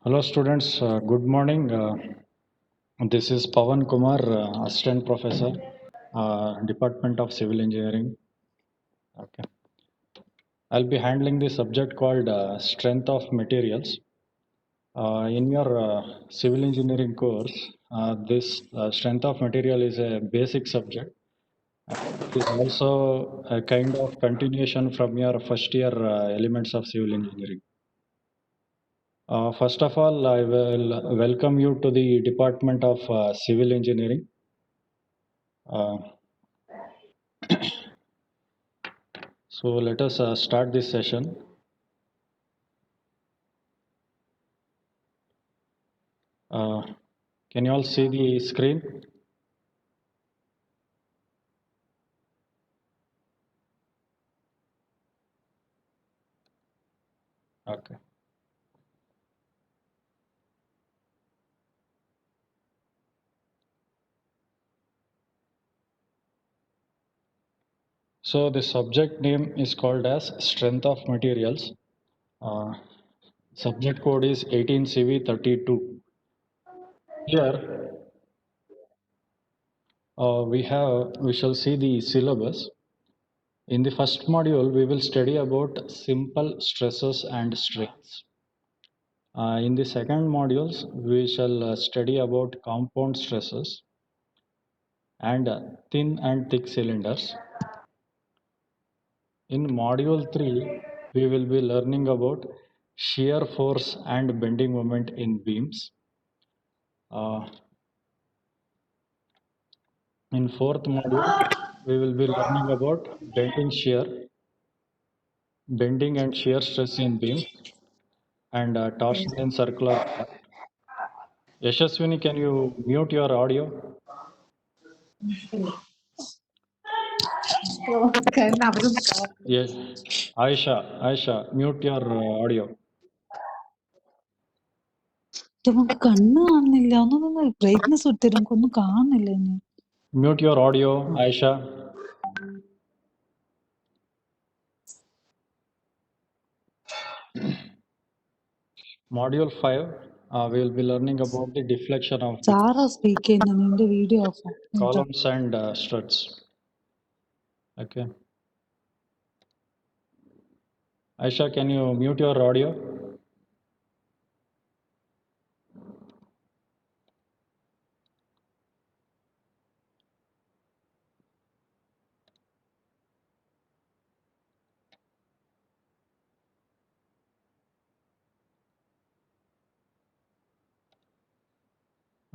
Hello students, good morning. This is Pawan Kumar, Assistant Professor, Department of Civil Engineering. Okay. I'll be handling the subject called Strength of Materials. In your Civil Engineering course, this Strength of Material is a basic subject. It is also a kind of continuation from your first year Elements of Civil Engineering. First of all, I will welcome you to the Department of Civil Engineering. Uh, so let us start this session. Can you all see the screen? Okay. So the subject name is called as Strength of Materials. Uh, Subject code is 18CV32. Here we shall see the syllabus. In the first module, we will study about simple stresses and strains. In the second modules, we shall study about compound stresses and thin and thick cylinders. In module 3, we will be learning about shear force and bending moment in beams. In fourth module, we will be learning about bending and shear stress in beams, and torsion in circular path. Yashaswini, can you mute your audio? Yes. Aisha, mute your audio. നമുക്ക് കണ്ണ് കാണുന്നില്ല ഒന്നും brightness ഇട്ടരും ഒന്നും കാണുന്നില്ല ഇനി Mute your audio, Aisha. Module 5, we will be learning about the deflection of സാറാ speak ചെയ്യുന്നത് നിന്റെ video of columns and struts. Okay. Aisha, can you mute your audio?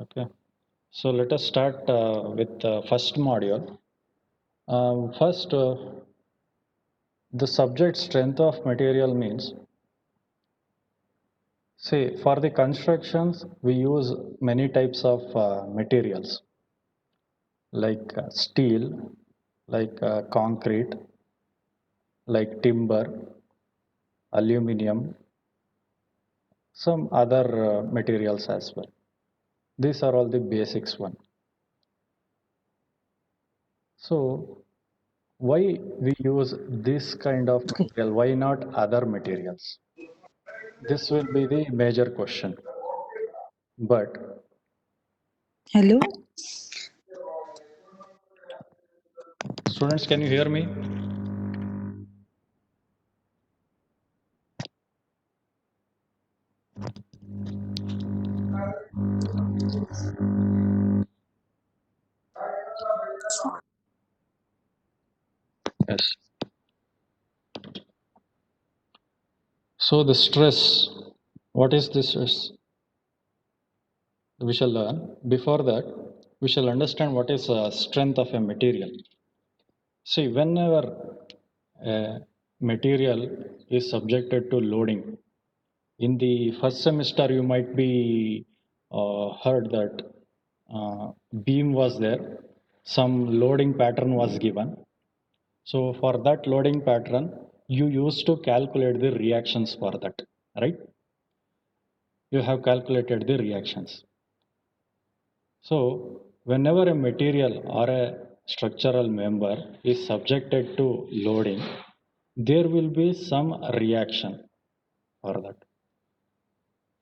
Okay. So let us start with the first module. First, the subject strength of material means, see, for the constructions, we use many types of materials like steel, like concrete, like timber, aluminum, some other materials as well. These are all the basics one. So why we use this kind of material? Why not other materials? This will be the major question. But hello students, can you hear me? Yes. So the stress, what is the stress? We shall learn. Before that, we shall understand what is strength of a material. See, whenever a material is subjected to loading, in the first semester you might be heard that beam was there, some loading pattern was given. So for that loading pattern, you used to calculate the reactions for that, right? You have calculated the reactions. So whenever a material or a structural member is subjected to loading, there will be some reaction for that.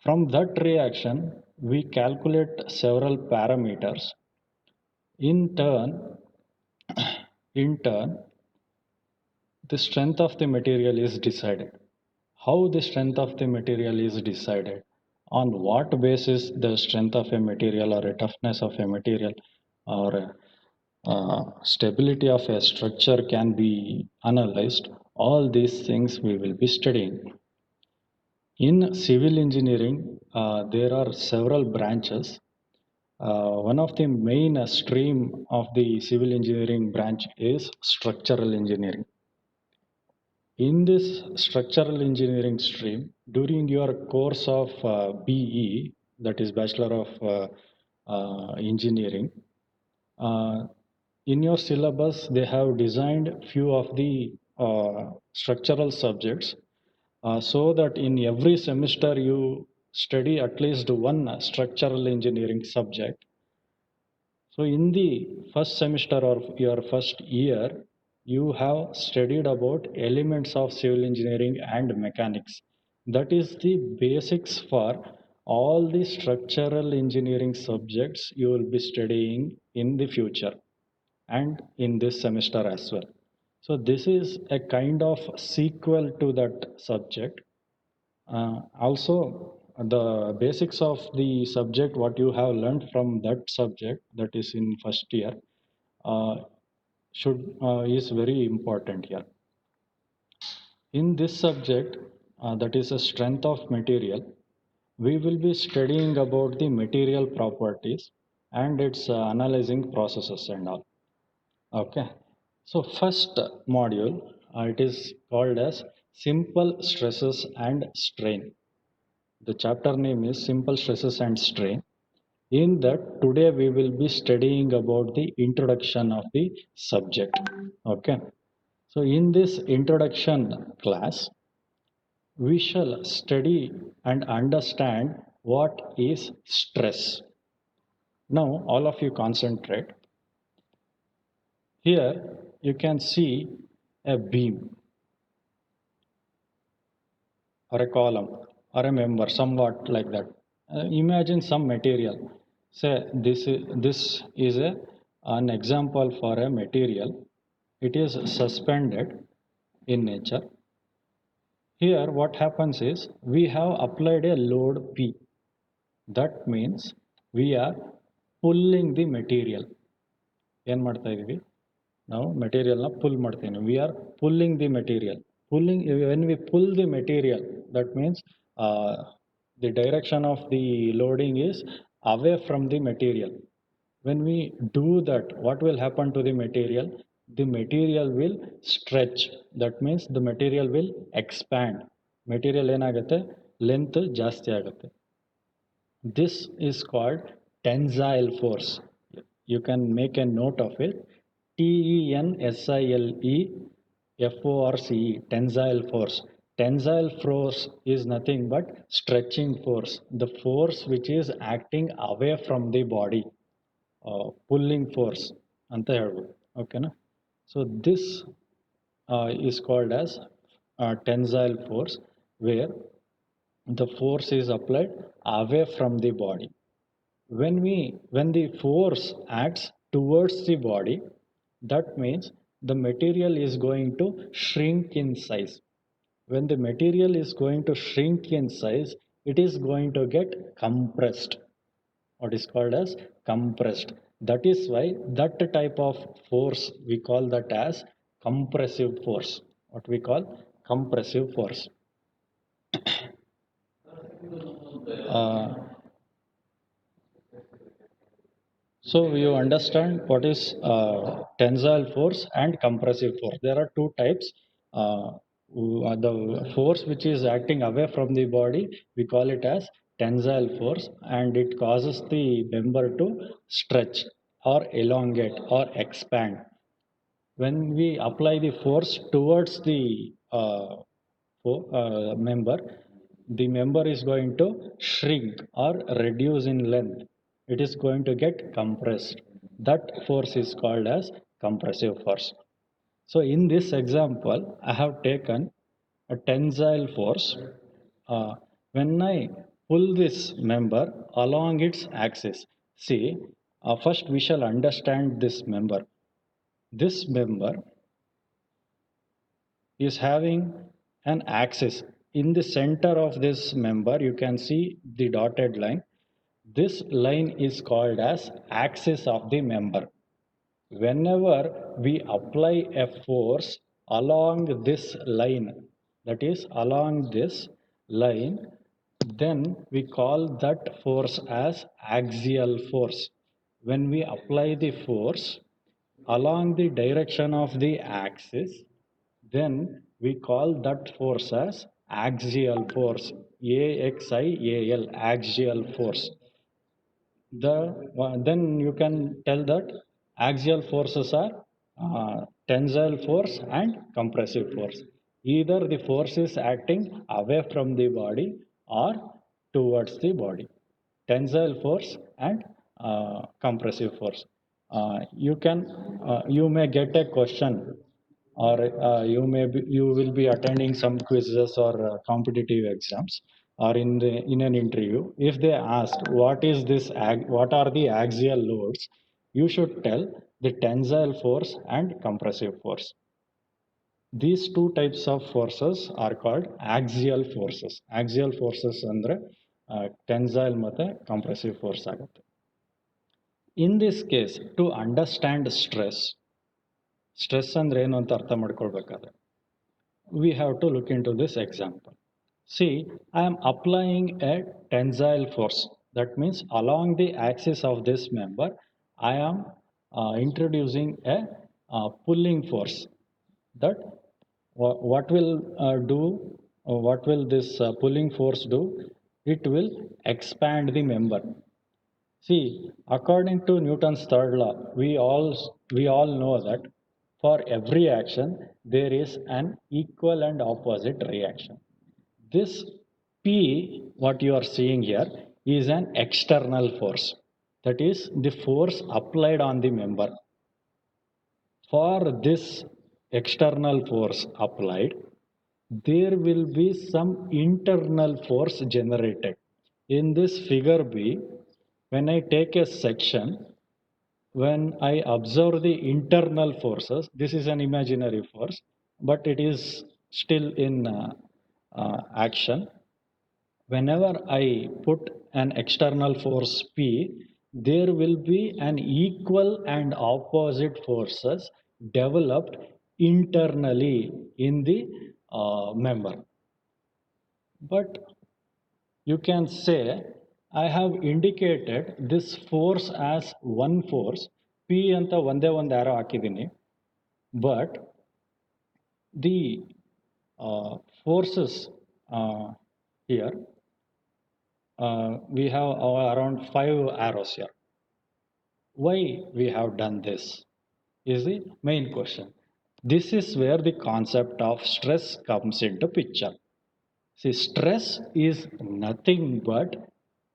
From that reaction, we calculate several parameters. In turn, the strength of the material is decided. How the strength of the material is decided? On what basis the strength of a material or a toughness of a material or stability of a structure can be analyzed? All these things we will be studying. In civil engineering, there are several branches. One of the main stream of the civil engineering branch is structural engineering. In this structural engineering stream, during your course of BE, that is Bachelor of Engineering, in your syllabus they have designed few of the structural subjects so that in every semester you study at least one structural engineering subject. So in the first semester of your first year, you have studied about elements of civil engineering and mechanics. That is the basics for all the structural engineering subjects you will be studying in the future and in this semester as well. So this is a kind of sequel to that subject. Also, the basics of the subject, what you have learned from that subject, that is in first year, uh, should is very important here. In this subject, that is a strength of material, we will be studying about the material properties and its analyzing processes and all. Okay. So first module, it is called as simple stresses and strain. The chapter name is Simple Stresses and Strain. In that, today we will be studying about the introduction of the subject. Okay. So in this introduction class, we shall study and understand what is stress. Now, all of you concentrate. Here, you can see a beam or a column or a member, somewhat like that. Imagine some material. Say this is an example for a material. It is suspended in nature. Here, what happens is we have applied a load P. That means we are pulling the material. ಏನು ಮಾಡ್ತಾ ಇದೀವಿ ನಾವು ಮೆಟೀರಿಯಲ್ನ pull ಮಾಡ್ತೀನಿ. We are pulling the material. When we pull the material, that means the direction of the loading is away from the material. When we do that, what will happen to the material? The material will stretch. That means the material will expand. Material ಏನಾಗುತ್ತೆ, length ಜಾಸ್ತಿ ಆಗುತ್ತೆ. This is called tensile force. You can make a note of it. TENSILE tensile force. Tensile force is nothing but stretching force, the force which is acting away from the body, pulling force ಅಂತ ಹೇಳ್ಬೋದು. ಓಕೆನಾ? So this is called as tensile force, where the force is applied away from the body. When the force acts towards the body, that means the material is going to shrink in size. When the material is going to shrink in size, it is going to get compressed. What is called as compressed. That is why that type of force we call that as compressive force. What we call compressive force. So you understand what is tensile force and compressive force. There are two types. The force which is acting away from the body, we call it as tensile force, and it causes the member to stretch or elongate or expand. When we apply the force towards the member, the member is going to shrink or reduce in length. It is going to get compressed. That force is called as compressive force. So in this example, I have taken a tensile force. When I pull this member along its axis. See, first we shall understand this member. This member is having an axis. In the center of this member, you can see the dotted line. This line is called as axis of the member. Whenever we apply a force along this line, that is along this line, then we call that force as axial force. When we apply the force along the direction of the axis, then we call that force as axial force. AXIAL, axial force. Then you can tell that axial forces are tensile force and compressive force. Either the force is acting away from the body or towards the body. Tensile force and compressive force. You may get a question, or you will be attending some quizzes or competitive exams, or in an interview. If they ask what are the axial loads, you should tell the tensile force and compressive force. These two types of forces are called axial forces. Axial forces andre tensile ಮತ್ತೆ compressive force ಆಗುತ್ತೆ. In this case, to understand stress ಅಂದ್ರೆ ಏನು ಅಂತ ಅರ್ಥ ಮಾಡ್ಕೊಳ್ಬೇಕಾದ್ರೆ we have to look into this example. See, I am applying a tensile force. That means along the axis of this member, I am introducing a pulling force. That what will what will this pulling force do? It will expand the member. See, according to Newton's third law, we all know that for every action there is an equal and opposite reaction. This P, what you are seeing here, is an external force. That is the force applied on the member. For this external force applied, there will be some internal force generated. In this figure B, when I take a section, when I observe the internal forces, this is an imaginary force, but it is still in action. Whenever I put an external force P, there will be an equal and opposite forces developed internally in the member. But you can say I have indicated this force as one force. P ಅಂತ ಒಂದೇ ಒಂದು arrow ಹಾಕಿದ್ದೀನಿ. But the forces here, we have around 5 arrows here. Why we have done this is the main question. This is where the concept of stress comes into picture. See, stress is nothing but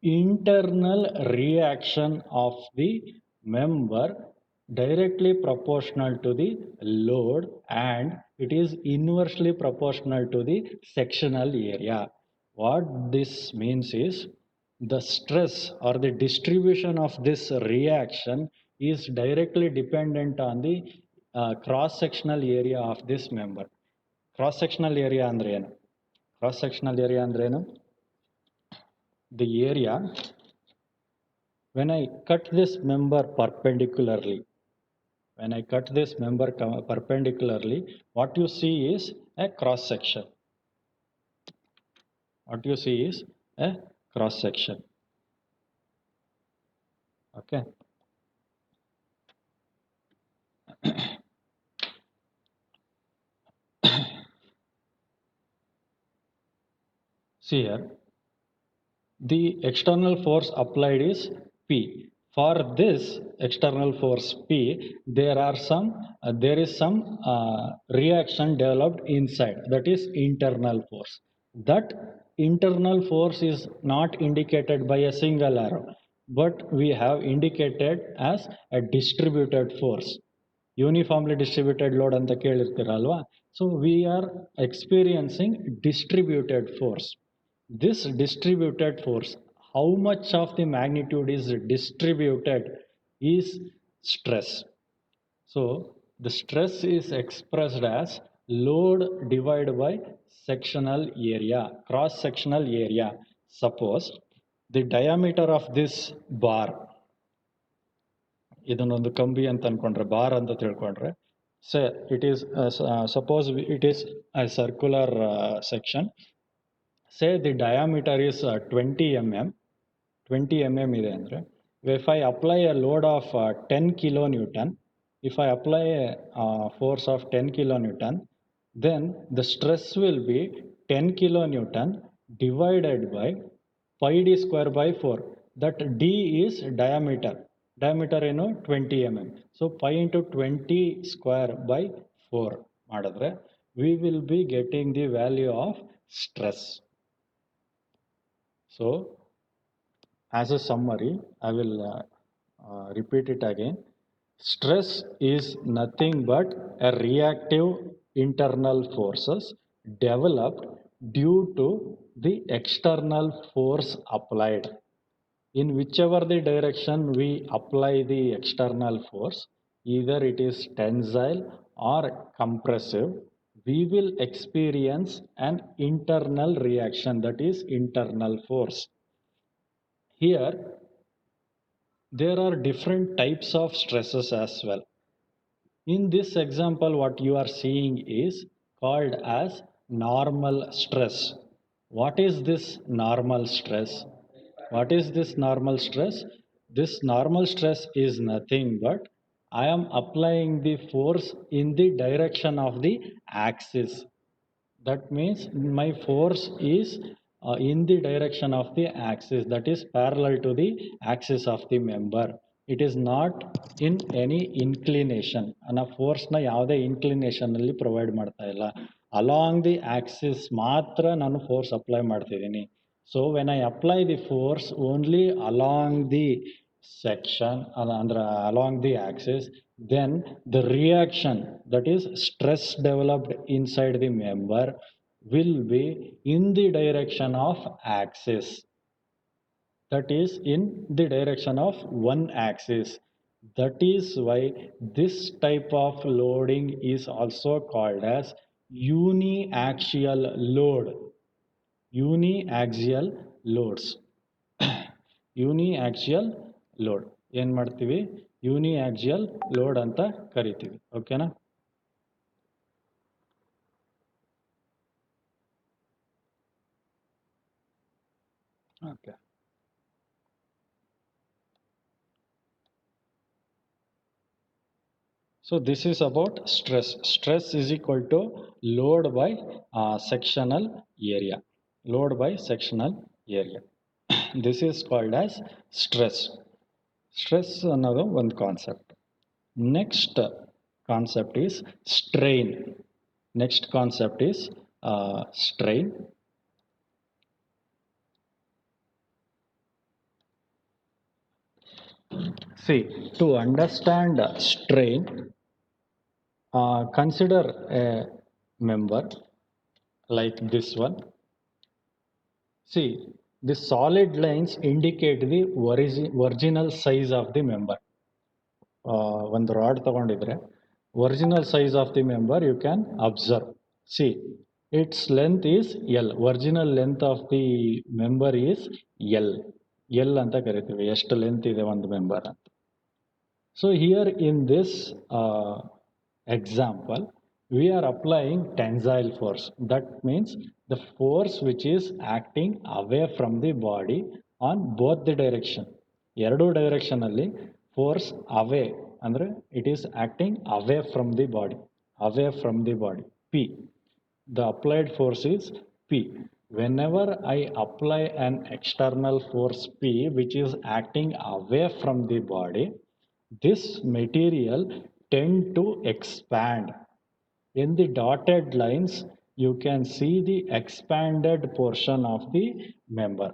internal reaction of the member directly proportional to the load, and it is inversely proportional to the sectional area. What this means is the stress or the distribution of this reaction is directly dependent on the cross-sectional area of this member. Cross-sectional area ಅಂದ್ರೆ ಏನು? Cross-sectional area ಅಂದ್ರೆ ಏನು? The area, when I cut this member perpendicularly, what you see is a cross section. What you see is a cross section. Okay. See here, the external force applied is P. For this external force P, there is some reaction developed inside, that is internal force. That internal force is not indicated by a single arrow, but we have indicated as a distributed force. Uniformly distributed load anta kelirtiralva. So we are experiencing distributed force. this distributed force, how much of the magnitude is distributed is stress. So the stress is expressed as load divided by sectional area, cross sectional area. Suppose the diameter of this bar, ಇದನ್ನೊಂದು ಕಂಬಿ ಅಂತ ಅನ್ಕೊಂಡ್ರೆ, bar ಅಂತ ತಿಳ್ಕೊಂಡ್ರೆ, say it is suppose it is a circular section. Say the diameter is 20 mm. 20 mm ಇದೆ ಅಂದರೆ, if I apply a load of 10 kilonewton, if I apply a force of 10 kilonewton, then the stress will be 10 kilonewton divided by pi d square by 4. That d is diameter. Diameter ಏನು 20 mm. So pi into 20 square by 4 ಮಾಡಿದ್ರೆ we will be getting the value of stress. So as a summary, I will repeat it again. Stress is nothing but a reactive internal forces developed due to the external force applied. In whichever the direction we apply the external force, either it is tensile or compressive, we will experience an internal reaction, that is internal force. Here, there are different types of stresses as well. In this example, what you are seeing is called as normal stress. What is this normal stress? What is this normal stress? This normal stress is nothing but I am applying the force in the direction of the axis. That means my force is in the direction of the axis, that is parallel to the axis of the member. It is not in any inclination. Ana force na yavade inclination alli provide ಮಾಡ್ತಾ ಇಲ್ಲ. Along the axis ಮಾತ್ರ ನಾನು force apply ಮಾಡ್ತಿದ್ದೀನಿ. So when I apply the force only along the section, along the axis, then the reaction, that is stress developed inside the member, will be in the direction of axis. That is in the direction of one axis. That is why this type of loading is also called as uniaxial load. Uniaxial loads. Uniaxial load ಏನು ಮಾಡ್ತೀವಿ, ಯೂನಿಯಾಕ್ಸಿಯಲ್ load ಅಂತ ಕರಿತೀವಿ. ಓಕೆನಾ? Okay. So this is about stress. Stress is equal to load by sectional area. Load by sectional area. This is called as stress. Stress ಅನ್ನೋದು ಒಂದು concept. Next concept is strain. Next concept is strain. See, to understand strain, consider a member like this one. See, the solid lines indicate the original size of the member. ಒಂದು rod ತಗೊಂಡಿದ್ರೆ original size of the member you can observe. See, it's length is L. Original length of the member is L. L ಅಂತ ಕರಿತೀವಿ, ಎಷ್ಟು length ಇದೆ ಒಂದು member ಅಂತ. So here in this example, we are applying tensile force. That means the force which is acting away from the body on both the direction. ಎರಡು direction ಅಲ್ಲಿ force ಅವೇ ಅಂದ್ರೆ it is acting away from the body. Away from the body, P. The applied force is P. Whenever I apply an external force P which is acting away from the body, this material tend to expand. In the dotted lines, you can see the expanded portion of the member.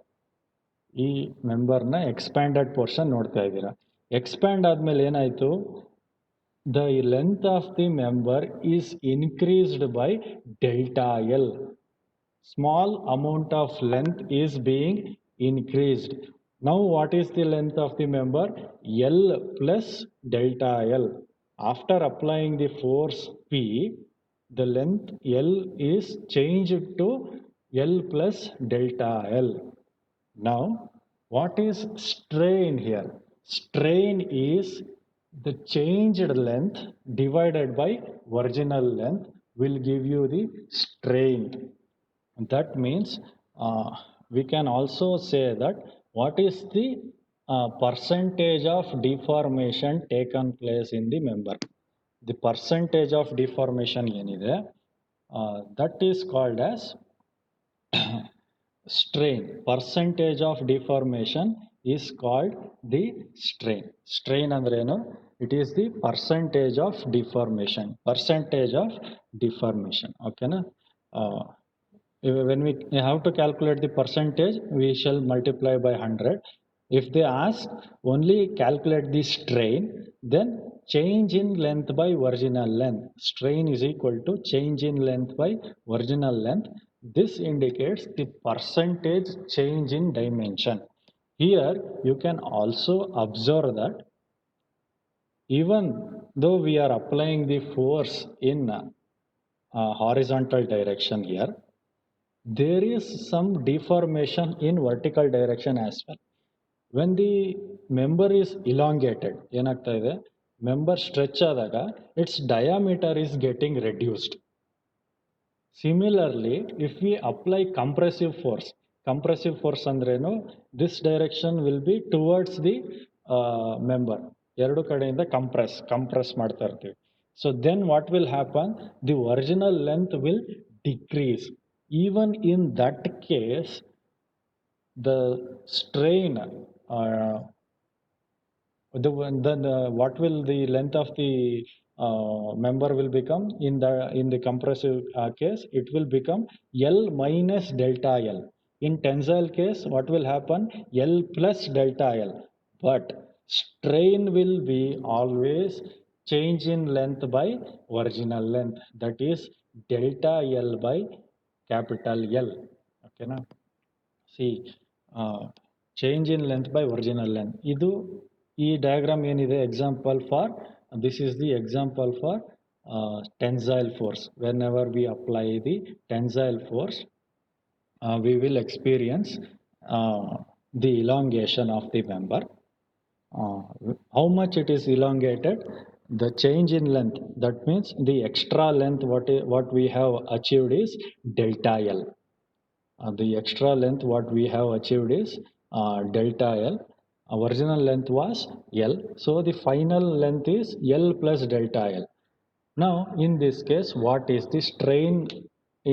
ಈ ಮೆಂಬರ್ನ expanded portion ನೋಡ್ತಾ ಇದ್ದೀರಾ. Expand ಆದ್ಮೇಲೆ ಏನಾಯ್ತು, the length of the member is increased by delta L. small amount of length is being increased. Now what is the length of the member? L plus delta L. After applying the force P, the length L is changed to L plus delta L. Now what is strain here? Strain is the changed length divided by original length will give you the strain. That means we can also say that what is the percentage of deformation taken place in the member. The percentage of deformation ಏನಿದೆ, that is called as strain. Percentage of deformation is called the strain. Strain ಅಂದ್ರೇನು? It is the percentage of deformation. Percentage of deformation. Okay na? When we have to calculate the percentage, we shall multiply by 100. If they ask only calculate the strain, then change in length by original length. Strain is equal to change in length by original length. This indicates the percentage change in dimension. Here you can also observe that even though we are applying the force in horizontal direction here, there is some deformation in vertical direction as well. When the member is elongated, ಏನಾಗ್ತಾ ಇದೆ, member stretch ಆದಾಗ its diameter is getting reduced. Similarly, if we apply compressive force ಅಂದ್ರೇನು, this direction will be towards the member. ಎರಡು ಕಡೆಯಿಂದ compress ಮಾಡ್ತಾ ಇರ್ತೀವಿ. So then what will happen? The original length will decrease. Even in that case, the strain, what will the length of the member will become? In the compressive case, it will become L minus delta L. In tensile case, what will happen? L plus delta L. But strain will be always change in length by original length. That is delta L by capital L. Okay na? See, change in length by original length. Idu ee diagram ಏನಿದೆ example for, this is the example for tensile force. Whenever we apply the tensile force, we will experience the elongation of the member. How much it is elongated? The change in length, that means the extra length what we have achieved is delta L. The extra length what we have achieved is delta L. Original length was L, so the final length is L plus delta L. Now in this case, what is the strain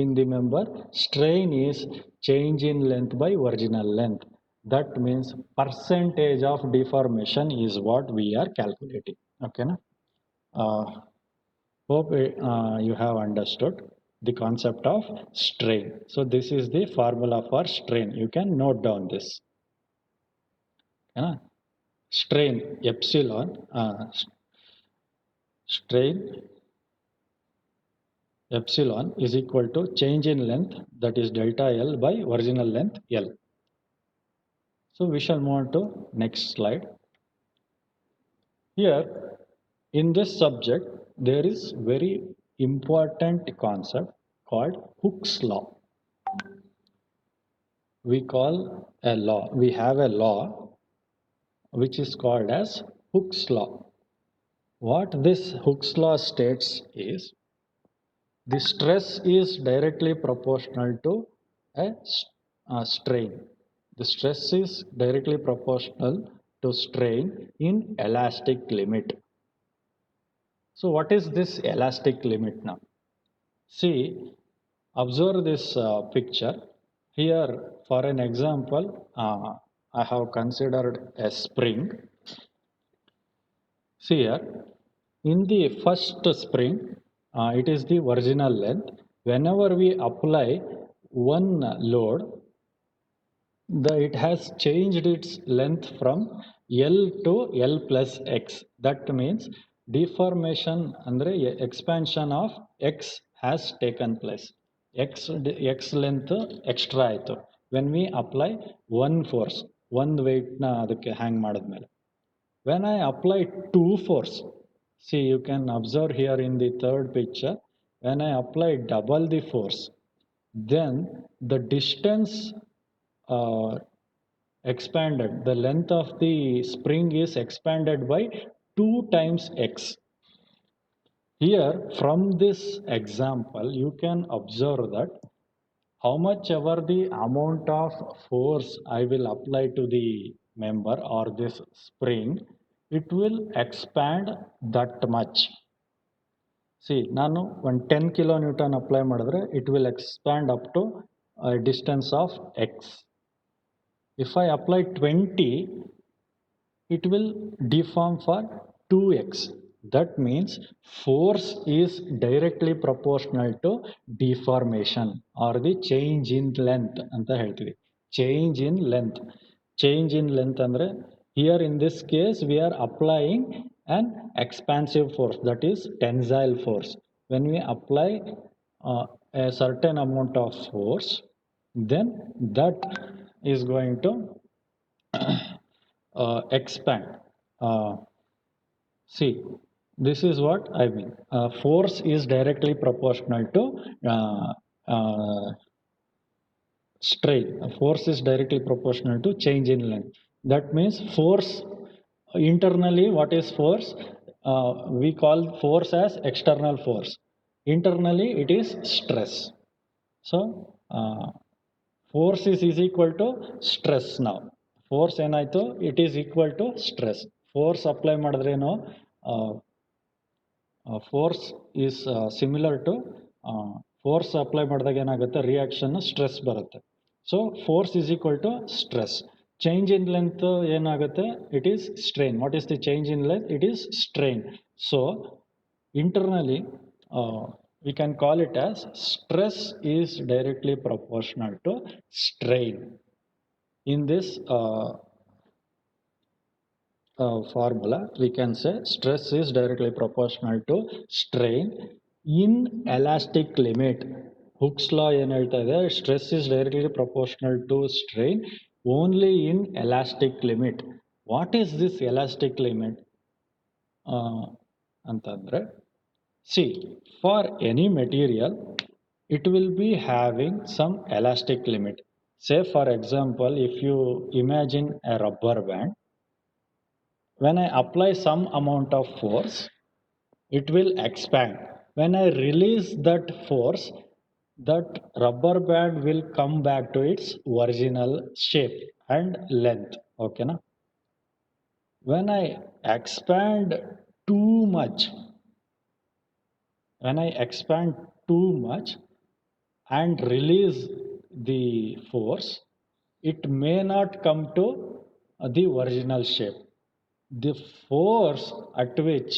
in the member? Strain is change in length by original length. That means percentage of deformation is what we are calculating. Okay na? Hope you have understood the concept of strain. So this is the formula for strain. You can note down this. Strain epsilon, strain epsilon is equal to change in length, that is delta L by original length L. So we shall move on to next slide. Here in this subject there is very important concept called Hooke's law. We have a law which is called as Hooke's law. What this Hooke's law states is the stress is directly proportional to a strain. The stress is directly proportional to strain in elastic limit. So what is this elastic limit now? See, observe this picture. Here for an example, I have considered a spring. See here, in the first spring, it is the original length. Whenever we apply one load, it has changed its length from L to L plus X. That means deformation andre expansion of X has taken place. X length extra ಆಯಿತು. When we apply one force, ಒಂದು ವೆಯ್ಟ್ನ ಅದಕ್ಕೆ ಹ್ಯಾಂಗ್ ಮಾಡಿದ್ಮೇಲೆ. When I apply two force, see you can observe here in the third picture, when I apply double the force, then the distance expanded, the length of the spring is expanded by 2 times x. Here from this example you can observe that how much ever the amount of force I will apply to the member or this spring, it will expand that much. See, ನಾನು ಒಂದು 10 kilonewton apply ಮಾಡಿದ್ರೆ it will expand up to a distance of x. If I apply 20, it will deform for 2x. That means force is directly proportional to deformation or the change in length ಅಂತ ಹೇಳ್ತೀವಿ. Change in length. Change in length ಅಂದ್ರೆ here in this case we are applying an expansive force, that is tensile force. When we apply a certain amount of force, then that is going to expand. See, this is what I mean. Force is directly proportional to strain. Force is directly proportional to change in length. That means force internally, what is force? We call force as external force. Internally, it is stress. So, force is equal to stress now. Force ಏನಾಯ್ತು, it is equal to stress. Force apply ಮಾಡಿದ್ರೇನು, force is similar to force apply ಮಾಡಿದಾಗ ಏನಾಗುತ್ತೆ, reaction stress ಬರುತ್ತೆ. So force is equal to stress. Change in length ಏನಾಗುತ್ತೆ, it is strain. What is the change in length? It is strain. So internally we can call it as stress is directly proportional to strain. In this formula we can say stress is directly proportional to strain in elastic limit. Hooke's law ಏನು ಹೇಳ್ತಾ ಇದೆ, stress is directly proportional to strain only in elastic limit. What is this elastic limit ಅಂತಂದ್ರೆ, see, for any material it will be having some elastic limit. Say for example, if you imagine a rubber band, when I apply some amount of force, it will expand. When I release that force, that rubber band will come back to its original shape and length. Okay na? When I expand too much, and release the force, it may not come to the original shape. The force at which,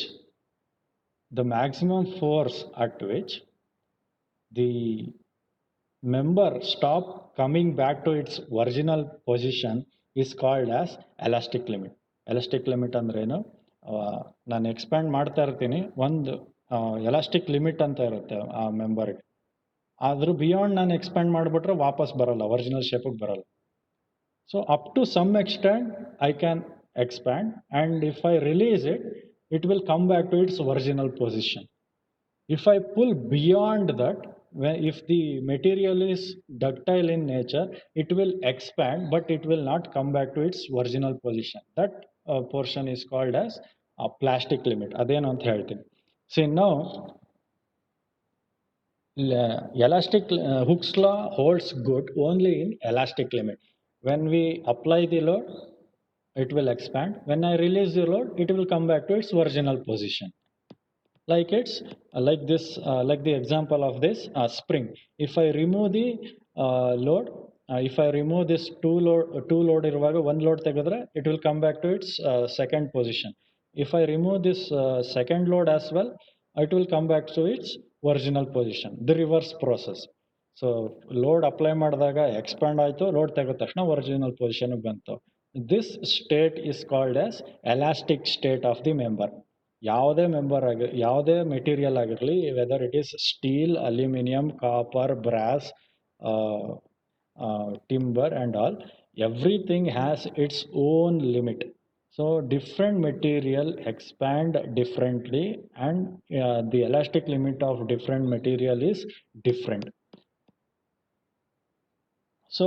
the maximum force at which the member stop coming back to its original position is called as elastic limit. Elastic limit ಅಂದ್ರೇನು, ನಾನು expand ಮಾಡ್ತಾ ಇರ್ತೀನಿ, ಒಂದು elastic limit ಅಂತ ಇರುತ್ತೆ ಆ ಮೆಂಬರ್ಗೆ. ಆದರೂ beyond ನಾನು ಎಕ್ಸ್ಪ್ಯಾಂಡ್ ಮಾಡಿಬಿಟ್ರೆ ವಾಪಸ್ ಬರಲ್ಲ, ಒರಿಜಿನಲ್ ಶೇಪಿಗೆ ಬರಲ್ಲ. So up to some extent I can expand, and if I release it, it will come back to its original position. If I pull beyond that, if the material is ductile in nature, it will expand, but it will not come back to its original position. That portion is called as a plastic limit. ಅದೇನು ಅಂತ ಹೇಳ್ತೀನಿ. See now, elastic Hooke's law holds good only in elastic limit. When we apply the load, it will expand. When I release the load, it will come back to its original position. Like it's like this, like the example of this spring. If I remove the load, if I remove this two load ಇರುವಾಗ one load ತೆಗೆದ್ರೆ, it will come back to its second position. If I remove this second load as well, it will come back to its original position. The reverse process. So load apply ಮಾಡಿದಾಗ expand ಆಯಿತು, load ತೆಗೆದ ತಕ್ಷಣ original position ಬಂತು. This state is called as elastic state of the member. ಯಾವುದೇ ಯಾವುದೇ material ಆಗಿರಲಿ, whether it is steel, aluminium, copper, brass, timber and all, everything has its own limit. So different material expand differently, and the elastic limit of different material is different. So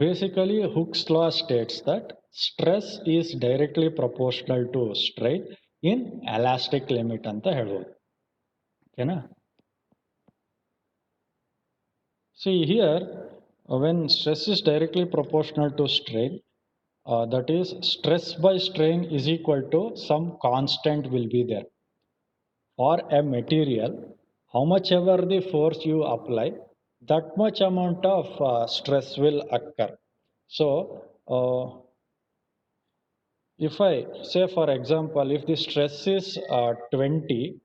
basically Hooke's law states that stress is directly proportional to strain in elastic limit anta helbodu. Okay na? See here, when stress is directly proportional to strain, that is stress by strain is equal to some constant will be there. For a material, how much ever the force you apply, that much amount of stress will occur. So if I say, for example, if the stress is 20,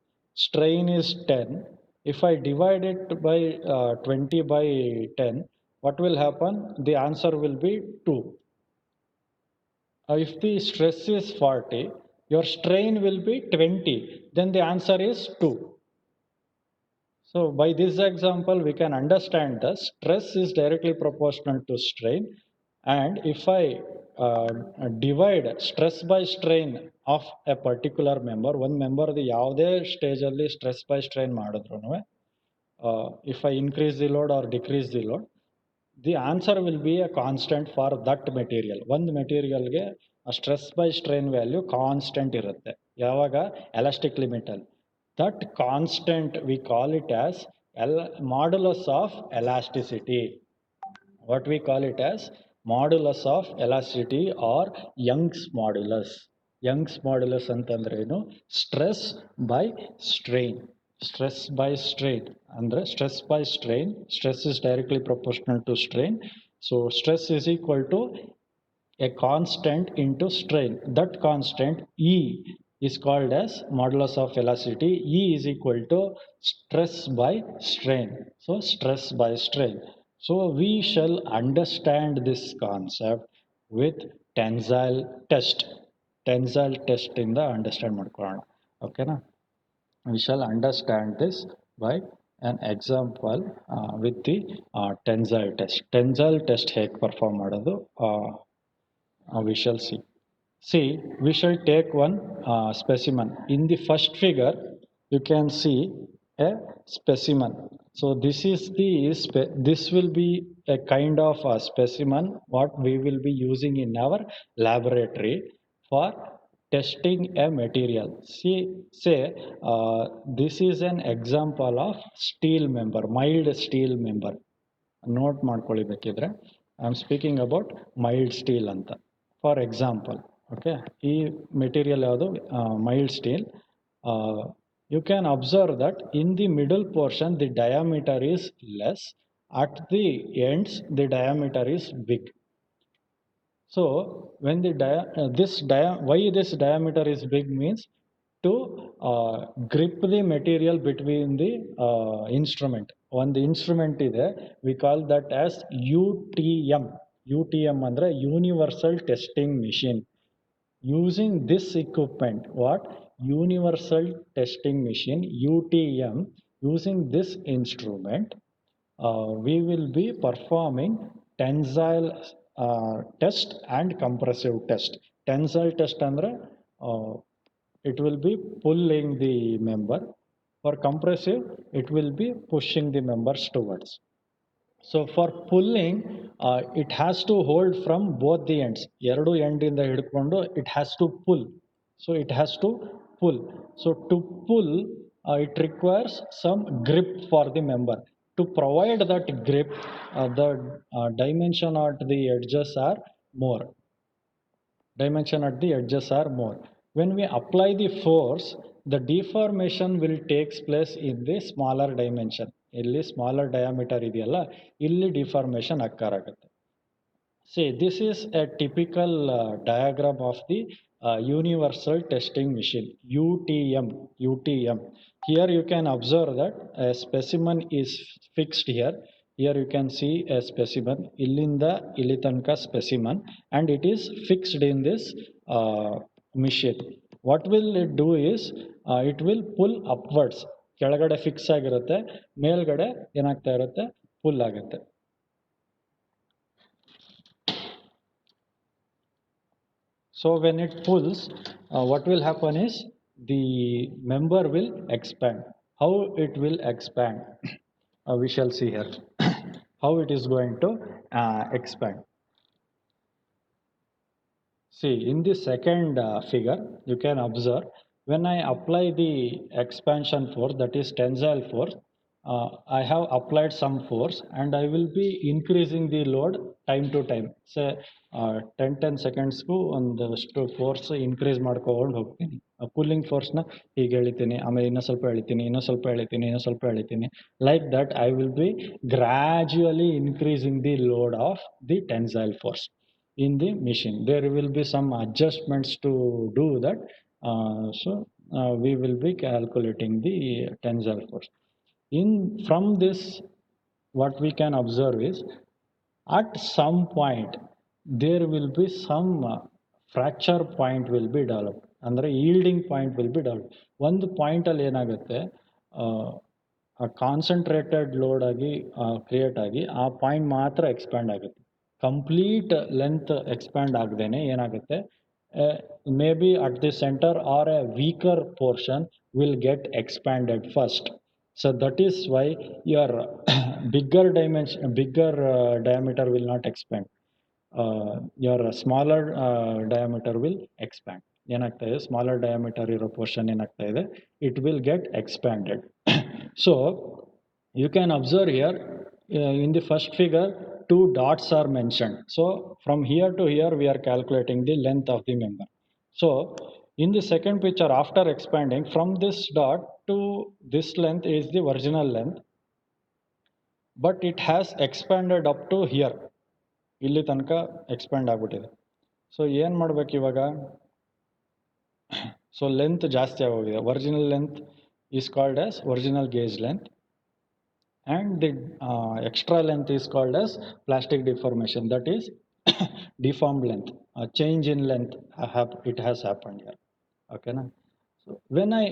strain is 10, if I divide it by 20 by 10, what will happen? The answer will be 2. If the stress is 40, your strain will be 20, then the answer is 2. So by this example, we can understand that stress is directly proportional to strain, and if I divide stress by strain of a particular member, one member the ಯಾವುದೇ stage ಅಲ್ಲಿ stress by strain ಮಾಡಿದ್ರು, if I increase the load or decrease the load, the answer will be a constant for that material. ಒಂದು ಮೆಟೀರಿಯಲ್ಗೆ stress by strain value constant ಇರುತ್ತೆ ಯಾವಾಗ? Elastic limit ಅಲ್ಲಿ. That constant we call it as modulus of elasticity. What we call it as modulus of elasticity are Young's modulus. Young's modulus ಅಂತಂದ್ರೆ ಏನು? Stress by strain. Stress by strain andre stress by strain, stress is directly proportional to strain, so stress is equal to a constant into strain. That constant E is called as modulus of elasticity. E is equal to stress by strain, so stress by strain. So we shall understand this concept with tensile test. Tensile test in the understand madkolona. Okay na? We shall understand this by an example with the tensile test. Tensile test ಹೇಗೆ perform ಮಾಡೋದು we shall see. See, we shall take one specimen. In the first figure, you can see a specimen. So this is this will be a kind of a specimen what we will be using in our laboratory for testing a material. See, say this is an example of steel member, mild steel member. Note ಮಾಡ್ಕೊಳ್ಳಿ ಬೇಕಿದ್ರೆ. I am speaking about mild steel ಅಂತ. For example, okay, ಈ material ಯಾವುದು? Mild steel. You can observe that in the middle portion the diameter is less, at the ends the diameter is big. So when the why this diameter is big means to grip the material between the instrument. One the instrument ಇದೆ, we call that as UTM. UTM andre universal testing machine. Using this equipment, what? Universal testing machine, UTM, using this instrument, we will be performing tensile test and compressive test. Tensile test andre it will be pulling the member. For compressive, it will be pushing the members towards. So for pulling, it has to hold from both the ends. ಎರಡು end ಇಂದ ಹಿಡ್ಕೊಂಡು it has to pull. So it has to pull. So to pull, it requires some grip for the member. To provide that grip, the dimension at the edges are more. Dimension at the edges are more. When we apply the force, the deformation will take place in the smaller dimension. Illi smaller diameter ಇದೆಯಲ್ಲ, ಇಲ್ಲಿ deformation occur ಆಗುತ್ತೆ. See, this is a typical diagram of the universal testing machine, UTM. UTM. Here you can observe that a specimen is fixed here. Here you can see a specimen, illinda ili tanka specimen, and it is fixed in this machine. what will it do is it will pull upwards. ಕೆಳಗಡೆ fix ಆಗಿರುತ್ತೆ, ಮೇಲ್ಗಡೆ ಏನಾಗ್ತಾ ಇರುತ್ತೆ, full ಆಗುತ್ತೆ. So when it pulls, what will happen is the member will expand. How it will expand? We shall see here how it is going to expand. See, in the second figure, you can observe when I apply the expansion force, that is tensile force, I have applied some force and I will be increasing the load time to time. Say 10 seconds ಗೂ ಒಂದಷ್ಟು force increase ಮಾಡ್ಕೊಂಡು ಹೋಗ್ತೀನಿ. Pulling ಫೋರ್ಸ್ನ ಹೀಗೆ ಎಳಿತೀನಿ, ಆಮೇಲೆ ಇನ್ನೂ ಸ್ವಲ್ಪ ಎಳಿತೀನಿ, ಇನ್ನೂ ಸ್ವಲ್ಪ ಎಳಿತೀನಿ, ಇನ್ನೂ ಸ್ವಲ್ಪ ಎಳಿತೀನಿ. Like that I will be gradually increasing the load of the tensile force in the machine. There will be some adjustments to do that. We will be calculating the tensile force. From this, what we can observe is at some point there will be some fracture point will be developed. ಅಂದರೆ yielding point will be developed. ಒಂದು ಪಾಯಿಂಟಲ್ಲಿ ಏನಾಗುತ್ತೆ, concentrated load ಆಗಿ create ಆಗಿ ಆ point ಮಾತ್ರ expand ಆಗುತ್ತೆ. Complete length expand ಆಗದೇನೆ ಏನಾಗುತ್ತೆ, may be at the centre or a weaker portion will get expanded first. So that is why your bigger diameter will not expand. Your smaller diameter will expand. ಏನಾಗ್ತಾ ಇದೆ, smaller diameter ಇರೋ portion ಏನಾಗ್ತಾ ಇದೆ, it will get expanded. So you can observe here in the first figure 2 dots are mentioned. So from here to here we are calculating the length of the member. So in the second picture, after expanding from this dot to this length is the original length, but it has expanded up to here. ಇಲ್ಲಿ ತನಕ expand ಆಗ್ಬಿಟ್ಟಿದೆ. So ಏನು ಮಾಡ್ಬೇಕು ಇವಾಗ, so length ಜಾಸ್ತಿ ಆಗೋಗಿದೆ. Original length is called as original gauge length and the extra length is called as plastic deformation, that is deformed length. A change in length it has happened here. Okay na? So when I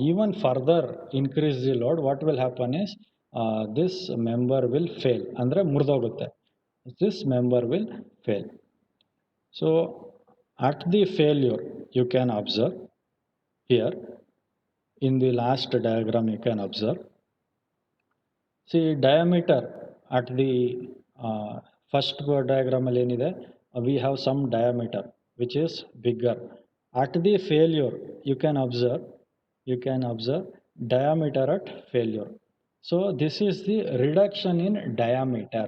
even further increase the load, what will happen is this member will fail, andre murdogutte. This member will fail. So at the failure, you can observe here in the last diagram, you can observe. See, diameter at the first diagram we have some diameter which is bigger. At the failure, you can observe diameter at failure. So this is the reduction in diameter.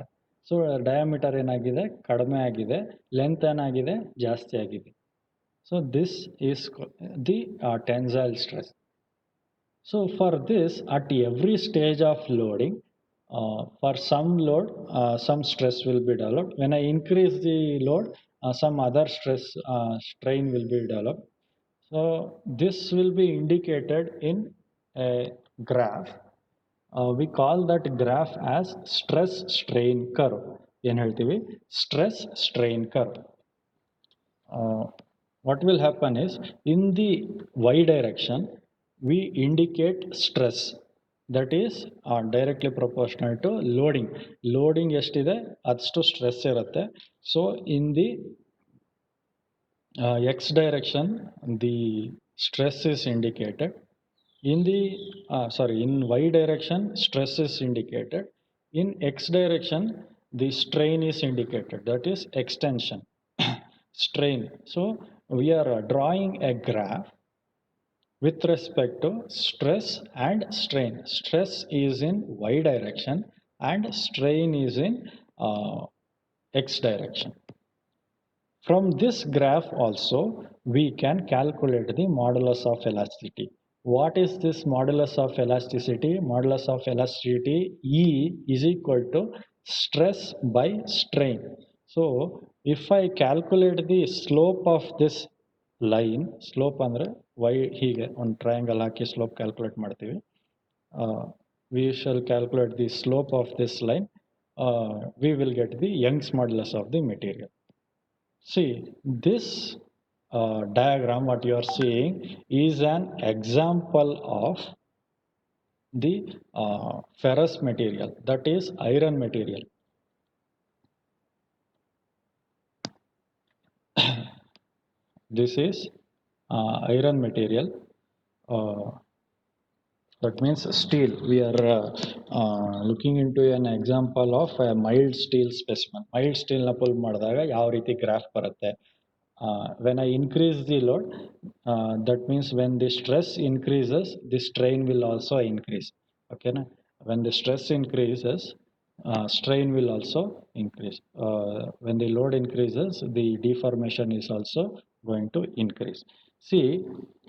So diameter ಏನಾಗಿದೆ, ಕಡಿಮೆ ಆಗಿದೆ, length ಏನಾಗಿದೆ, ಜಾಸ್ತಿ ಆಗಿದೆ. So this is the tensile stress. So for this, at every stage of loading, for some load, some stress will be developed. When I increase the load, some other strain will be developed. So this will be indicated in a graph. We call that graph as stress strain curve. ಏನು ಹೇಳ್ತೀವಿ, stress strain curve. What will happen is in the y direction we indicate stress, that is directly proportional to loading. Loading ಎಷ್ಟಿದೆ ಅಷ್ಟು stress ಇರುತ್ತೆ. So in the x direction the stress is indicated. In the in y direction stress is indicated. In x direction the strain is indicated, that is extension strain. So we are drawing a graph with respect to stress and strain. Stress is in y direction and strain is in x direction. From this graph also we can calculate the modulus of elasticity. What is this modulus of elasticity? Modulus of elasticity E is equal to stress by strain. So if I calculate the slope of this line, slope ಅಂದ್ರೆ y ಹೀಗೆ ಒಂದು triangle ಹಾಕಿ slope calculate ಮಾಡ್ತೀವಿ. We shall calculate the slope of this line. We will get the Young's modulus of the material. See, this diagram, what you are seeing is an example of the ferrous material, that is iron material. This is iron material. That means steel. We are looking into an example of a mild steel specimen. Mild steel na pull ಮಾಡಿದಾಗ ಯಾವ ರೀತಿ graph ಬರುತ್ತೆ. When I increase the load, that means when the stress increases, the strain will also increase. Okay, na? When the stress increases, strain will also increase. When the load increases, the deformation is also going to increase. See,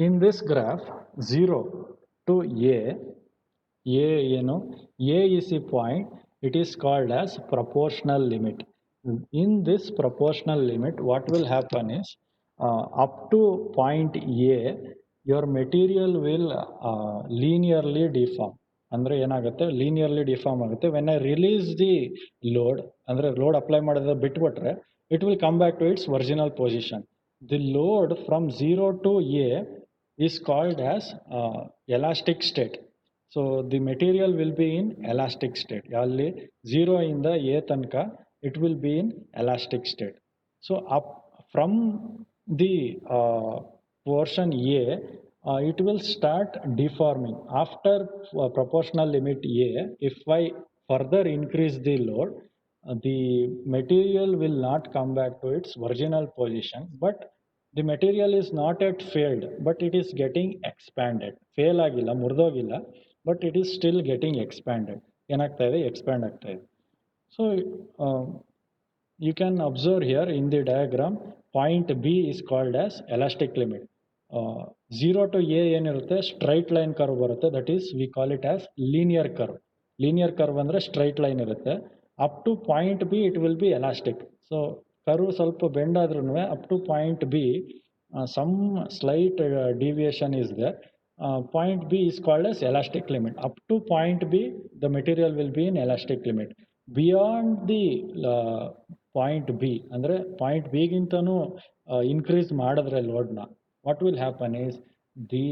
in this graph, 0 to A, A is a point, it is called as proportional limit. In this proportional limit, what will happen is, up to point A, your material will linearly deform. ಅಂದರೆ ಏನಾಗುತ್ತೆ, linearly deform ಆಗುತ್ತೆ. When I release the load, ಅಂದರೆ load apply ಮಾಡಿದ್ರೆ ಬಿಟ್ಬಿಟ್ರೆ, it will come back to its original position. The load from 0 to A is called as elastic state. So the material will be in elastic state. Alli 0 in the A tanka, it will be in elastic state. So up from the portion A, it will start deforming. After proportional limit A, if I further increase the load, the material will not come back to its original position, but the material is not yet failed, but it is getting expanded. Fail agilla, murdogilla, but it is still getting expanded. ಏನಾಗ್ತಾ ಇದೆ, expand ಆಗ್ತಾ ಇದೆ. So you can observe here in the diagram, point B is called as elastic limit. 0 to A ಏನಿರುತ್ತೆ, straight line curve ಬರುತ್ತೆ, that is we call it as linear curve. Linear curve ಅಂದರೆ straight line ಇರುತ್ತೆ. Up to point B it will be elastic. So curve ಸ್ವಲ್ಪ bend ಆದ್ರೂ up to point B, some slight deviation is there. Point B is called as elastic limit. Up to point B, the material will be in elastic limit. Beyond the point B, ಅಂದರೆ point B ಗಿಂತನೂ increase ಮಾಡಿದ್ರೆ loadನ, what will happen is the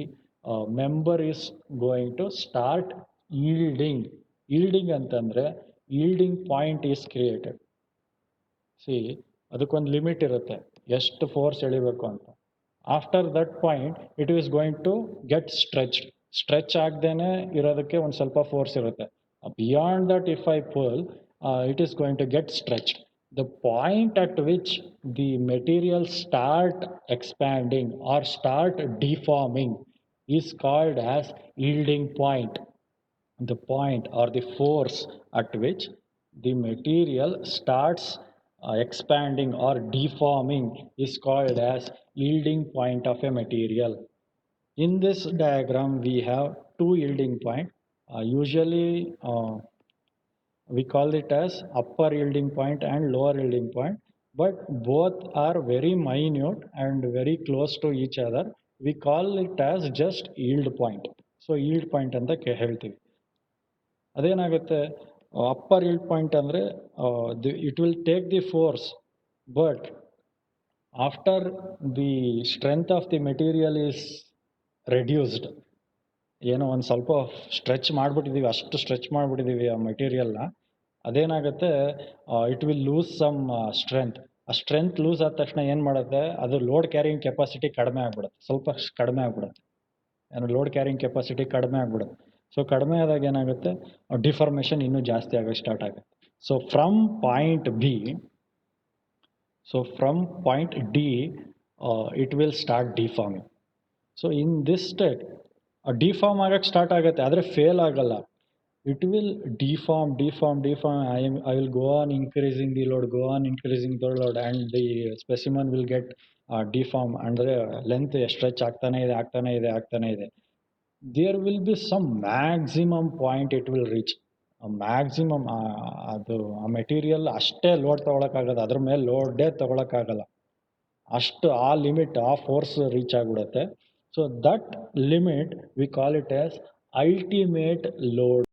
member is going to start yielding. Yielding ಅಂತಂದ್ರೆ yielding point is created. See, ಅದಕ್ಕೊಂದು limit ಇರುತ್ತೆ, ಎಷ್ಟು force ಎಳಿಬೇಕು ಅಂತ. After that point, it is going to get stretched. Stretch ಆಗದೇನೆ ಇರೋದಕ್ಕೆ ಒಂದು ಸ್ವಲ್ಪ force ಇರುತ್ತೆ. Beyond that, if I pull, it is going to get stretched. The point at which the material start expanding or start deforming is called as yielding point. The point or the force at which the material starts expanding or deforming is called as yielding point of a material. In this diagram, we have two yielding point. Usually, we call it as upper yielding point and lower yielding point, but both are very minute and very close to each other. We call it as just yield point. So yield point ಅಂತ ಹೇಳ್ತೀವಿ. ಅದೇನಾಗುತ್ತೆ, upper yield point ಅಂದರೆ it will take the force, but after the strength of the material is reduced, ಏನೋ ಒಂದು ಸ್ವಲ್ಪ stretch ಮಾಡಿಬಿಟ್ಟಿದ್ದೀವಿ, ಅಷ್ಟು stretch ಮಾಡಿಬಿಟ್ಟಿದ್ದೀವಿ ಆ ಮೆಟೀರಿಯಲ್ನ, ಅದೇನಾಗುತ್ತೆ, it will lose some strength. ಆ ಸ್ಟ್ರೆಂತ್ ಲೂಸ್ ಆದ ತಕ್ಷಣ ಏನು ಮಾಡುತ್ತೆ, ಅದು ಲೋಡ್ ಕ್ಯಾರಿಂಗ್ ಕೆಪಾಸಿಟಿ ಕಡಿಮೆ ಆಗ್ಬಿಡುತ್ತೆ, ಸ್ವಲ್ಪ ಕಡಿಮೆ ಆಗ್ಬಿಡುತ್ತೆ. ಏನು ಲೋಡ್ ಕ್ಯಾರಿಂಗ್ ಕೆಪಾಸಿಟಿ ಕಡಿಮೆ ಆಗ್ಬಿಡುತ್ತೆ. ಸೊ ಕಡಿಮೆ ಆದಾಗ ಏನಾಗುತ್ತೆ, ಡಿಫಾರ್ಮೇಷನ್ ಇನ್ನೂ ಜಾಸ್ತಿ ಆಗೋಕ್ಕೆ ಸ್ಟಾರ್ಟ್ ಆಗುತ್ತೆ. So from point B, so from point D, it will start deforming. So in this state, deform ಆಗಕ್ಕೆ ಸ್ಟಾರ್ಟ್ ಆಗುತ್ತೆ, ಆದರೆ ಫೇಲ್ ಆಗಲ್ಲ. It will deform. I will go on increasing the load, and the specimen will get deform. ಅಂದರೆ length stretch ಆಗ್ತಾನೆ ಇದೆ. There will be some maximum point it will reach. Maximum ಅದು ಆ material ಅಷ್ಟೇ load ತೊಗೊಳಕ್ಕಾಗಲ್ಲ, ಅದ್ರ ಮೇಲೆ ಲೋಡೇ ತೊಗೊಳಕ್ಕಾಗಲ್ಲ, ಅಷ್ಟು ಆ ಲಿಮಿಟ್, ಆ ಫೋರ್ಸ್ ರೀಚ್ ಆಗಿಬಿಡುತ್ತೆ. So that limit V call it as ultimate load.